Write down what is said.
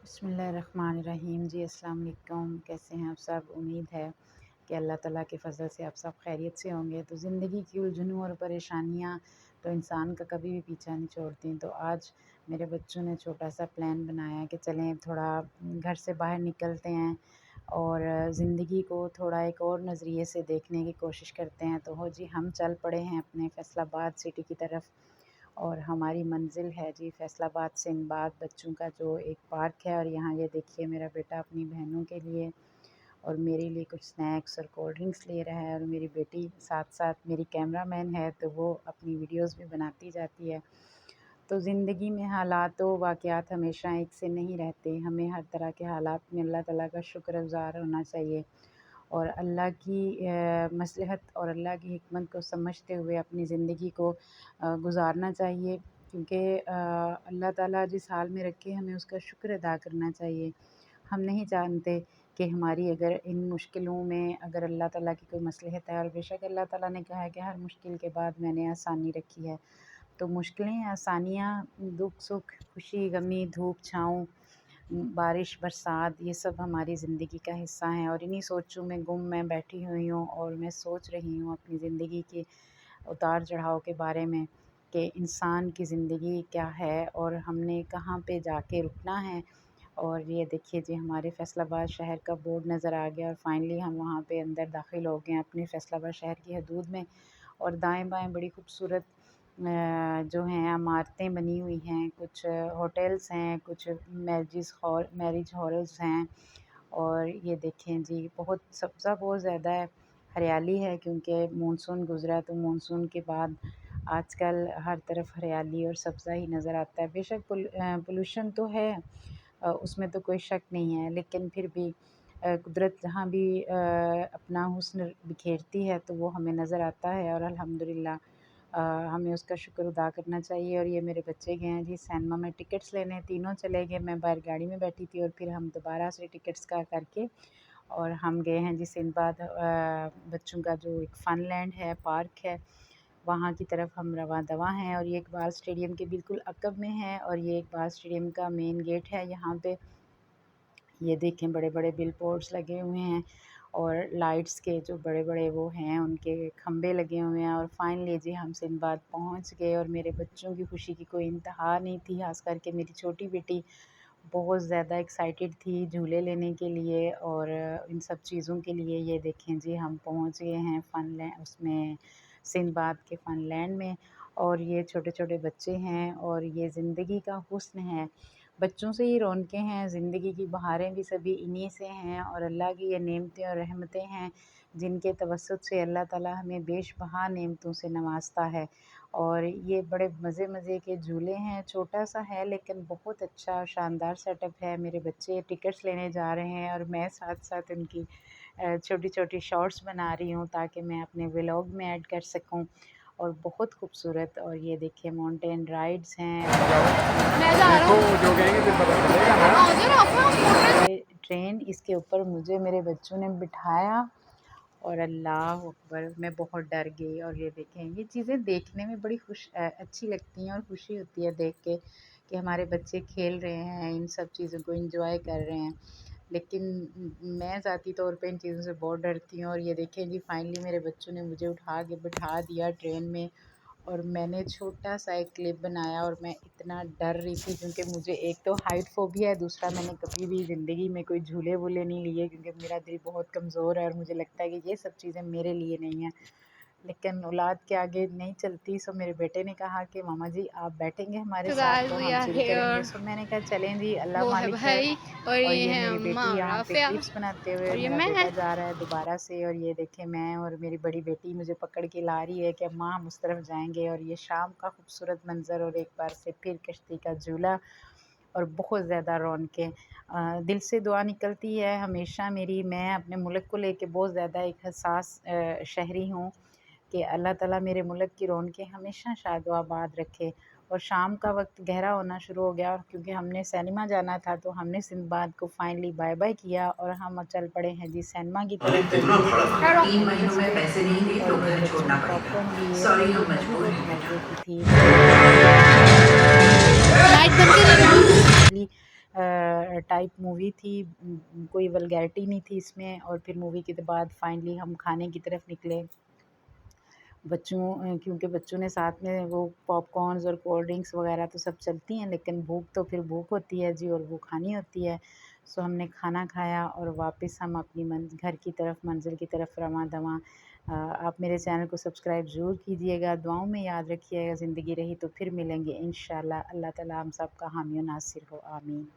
बिस्मिल्लाहिर्रहमानिर्रहीम। जी अस्सलाम वालेकुम। कैसे हैं आप सब? उम्मीद है कि अल्लाह ताला के फ़ज़ल से आप सब खैरियत से होंगे। तो ज़िंदगी की उलझनों और परेशानियाँ तो इंसान का कभी भी पीछा नहीं छोड़ती। तो आज मेरे बच्चों ने छोटा सा प्लान बनाया कि चलें थोड़ा घर से बाहर निकलते हैं और ज़िंदगी को थोड़ा एक और नज़रिए से देखने की कोशिश करते हैं। तो हो जी, हम चल पड़े हैं अपने फ़ैसलाबाद सिटी की तरफ और हमारी मंज़िल है जी फ़ैसलाबाद सिंदबाद बच्चों का जो एक पार्क है। और यहाँ ये देखिए, मेरा बेटा अपनी बहनों के लिए और मेरे लिए कुछ स्नैक्स और कोल्ड ड्रिंक्स ले रहा है, और मेरी बेटी साथ साथ मेरी कैमरामैन है, तो वो अपनी वीडियोस भी बनाती जाती है। तो ज़िंदगी में हालात व वाक़यात हमेशा एक से नहीं रहते। हमें हर तरह के हालात में अल्लाह ताला का शुक्रगुज़ार होना चाहिए और अल्लाह की मसलहत और अल्लाह की हिकमत को समझते हुए अपनी ज़िंदगी को गुज़ारना चाहिए, क्योंकि अल्लाह ताला जिस हाल में रखे हमें उसका शुक्र अदा करना चाहिए। हम नहीं जानते कि हमारी अगर इन मुश्किलों में अगर अल्लाह ताला की कोई मसलहत है, और बेशक अल्लाह ताला ने कहा है कि हर मुश्किल के बाद मैंने आसानी रखी है। तो मुश्किलें, आसानियाँ, दुख सुख, खुशी गमी, धूप छाँव, बारिश बरसात, ये सब हमारी ज़िंदगी का हिस्सा हैं। और इन्हीं सोचों में गुम मैं बैठी हुई हूँ और मैं सोच रही हूँ अपनी ज़िंदगी के उतार चढ़ाव के बारे में कि इंसान की ज़िंदगी क्या है और हमने कहाँ पे जाके रुकना है। और ये देखिए जी, हमारे फ़ैसलाबाद शहर का बोर्ड नज़र आ गया और फाइनली हम वहाँ पे अंदर दाखिल हो गए हैं अपने फ़ैसलाबाद शहर की हदूद में। और दाएँ-बाएँ बड़ी खूबसूरत जो हैं इमारतें बनी हुई हैं, कुछ होटल्स हैं, कुछ मैरिज हॉल्स हैं। और ये देखें जी, बहुत सब्ज़ा बहुत ज़्यादा है, हरियाली है, क्योंकि मानसून गुज़रा तो मानसून के बाद आजकल हर तरफ हरियाली और सब्ज़ा ही नज़र आता है। बेशक पोल्यूशन तो है, उसमें तो कोई शक नहीं है, लेकिन फिर भी कुदरत जहाँ भी अपना हुस्न बिखेरती है तो वो हमें नज़र आता है, और अल्हम्दुलिल्लाह हमें उसका शुक्र अदा करना चाहिए। और ये मेरे बच्चे गए हैं जी सिनेमा में टिकट्स लेने, तीनों चले गए। मैं बाहर गाड़ी में बैठी थी और फिर हम दोबारा से टिकट्स का करके और हम गए हैं जी सिंदबाद बच्चों का जो एक फ़न लैंड है, पार्क है, वहाँ की तरफ हम रवां दवां हैं। और ये इकबाल स्टेडियम के बिल्कुल अक़ब में है और ये इकबाल स्टेडियम का मेन गेट है। यहाँ पे ये देखें, बड़े-बड़े बिल बोर्ड्स लगे हुए हैं और लाइट्स के जो बड़े-बड़े वो हैं, उनके खंभे लगे हुए हैं। और फाइनली जी हम सिंदबाद पहुँच गए और मेरे बच्चों की खुशी की कोई इंतहा नहीं थी, ख़ास करके मेरी छोटी बेटी बहुत ज़्यादा एक्साइटेड थी झूले लेने के लिए और इन सब चीज़ों के लिए। ये देखें जी, हम पहुँच गए हैं उसमें सिंदबाद के फ़न लैंड में। और ये छोटे-छोटे बच्चे हैं और ये ज़िंदगी का हुस्न है। बच्चों से ही रौनकें हैं, ज़िंदगी की बहारें भी सभी इन्हीं से हैं। और अल्लाह की ये नेमतें और रहमतें हैं, जिनके तवस्सुत से अल्लाह ताला हमें बेशबहा नेमतों से नवाज़ता है। और ये बड़े मज़े-मज़े के झूले हैं, छोटा-सा है लेकिन बहुत अच्छा शानदार सेटअप है। मेरे बच्चे टिकट्स लेने जा रहे हैं और मैं साथ-साथ उनकी छोटी-छोटी शॉर्ट्स बना रही हूँ ताकि मैं अपने व्लॉग में ऐड कर सकूँ। और बहुत खूबसूरत, और ये देखिए माउंटेन राइड्स हैं मैं जा रहा हूँ। जो कहेंगे फिर पता चलेगा ना। आ जाओ आप। ये ट्रेन, इसके ऊपर मुझे मेरे बच्चों ने बिठाया और अल्लाह अकबर, मैं बहुत डर गई। और ये देखें, ये चीज़ें देखने में बड़ी अच्छी लगती हैं और खुशी होती है देख के कि हमारे बच्चे खेल रहे हैं, इन सब चीज़ों को एंजॉय कर रहे हैं। लेकिन मैं ज़ाती तौर पे इन चीज़ों से बहुत डरती हूँ। और ये देखें जी, फाइनली मेरे बच्चों ने मुझे उठा के बिठा दिया ट्रेन में और मैंने छोटा-सा एक क्लिप बनाया। और मैं इतना डर रही थी क्योंकि मुझे एक तो हाइट फ़ोबिया है, दूसरा मैंने कभी भी ज़िंदगी में कोई झूले-वूले नहीं लिए क्योंकि मेरा दिल बहुत कमज़ोर है और मुझे लगता है कि ये सब चीज़ें मेरे लिए नहीं हैं। लेकिन औलाद के आगे नहीं चलती। सो मेरे बेटे ने कहा कि मामा जी आप बैठेंगे हमारे तो साथ गाइस तो वी हम आर चिल करेंगे। हियर। सो मैंने कहा चलें जी, अल्लाह वो है मालिक है। भाई और और ये ये है मेरी अम्मा बेटी यहाँ पे राफिया क्लिप्स बनाते हुए, और ये मेरा मैं बेटा है। जा रहा है दोबारा से। और ये देखें, मैं और मेरी बड़ी बेटी मुझे पकड़ के ला रही है कि अम्मा हम उस तरफ जाएंगे। और ये शाम का खूबसूरत मंज़र और एक बार से फिर कश्ती का झूला और बहुत ज़्यादा रौनकें। दिल से दुआ निकलती है हमेशा मेरी। मैं अपने मुल्क को लेके बहुत ज़्यादा एक हसास शहरी हूँ कि अल्लाह ताला मेरे मुल्क की रौनकें हमेशा शाद व आबाद रखे। और शाम का वक्त गहरा होना शुरू हो गया और क्योंकि हमने सिनेमा जाना था तो हमने सिंदबाद को फाइनली बाय बाय किया और हम चल पड़े हैं जी सिनेमा की अरे तरफ। तो तिगड़ो ये देखें, खड़क, 3 हमने महीनों टिकट्स में लिए पैसे नहीं दिए और तो ये घर बच्चों छोड़ना ने पड़ेगा। पॉपकॉर्न लिए और सॉरी ये हम मजबूर बहुत हैं बेटा। मज़े की थी। और लाइट बंद कर लगा। फाइनली टाइप मूवी थी। कोई वल्गैरिटी नहीं थी इसमें। और फिर मूवी के बाद फाइनली हम खाने की तरफ निकले। क्योंकि बच्चों ने साथ में वो पॉपकॉर्न्स और कोल्ड ड्रिंक्स वगैरह तो सब चलती हैं, लेकिन भूख तो फिर भूख होती है जी, और वो खानी होती है। सो हमने खाना खाया और वापस हम अपनी घर की तरफ, मंज़िल की तरफ रवां दवां। आप मेरे चैनल को सब्सक्राइब ज़रूर कीजिएगा, दुआओं में याद रखिएगा। ज़िंदगी रही तो फिर मिलेंगे इंशाल्लाह। अल्लाह ताला हम सब का हामी और नासिर हो, आमीन।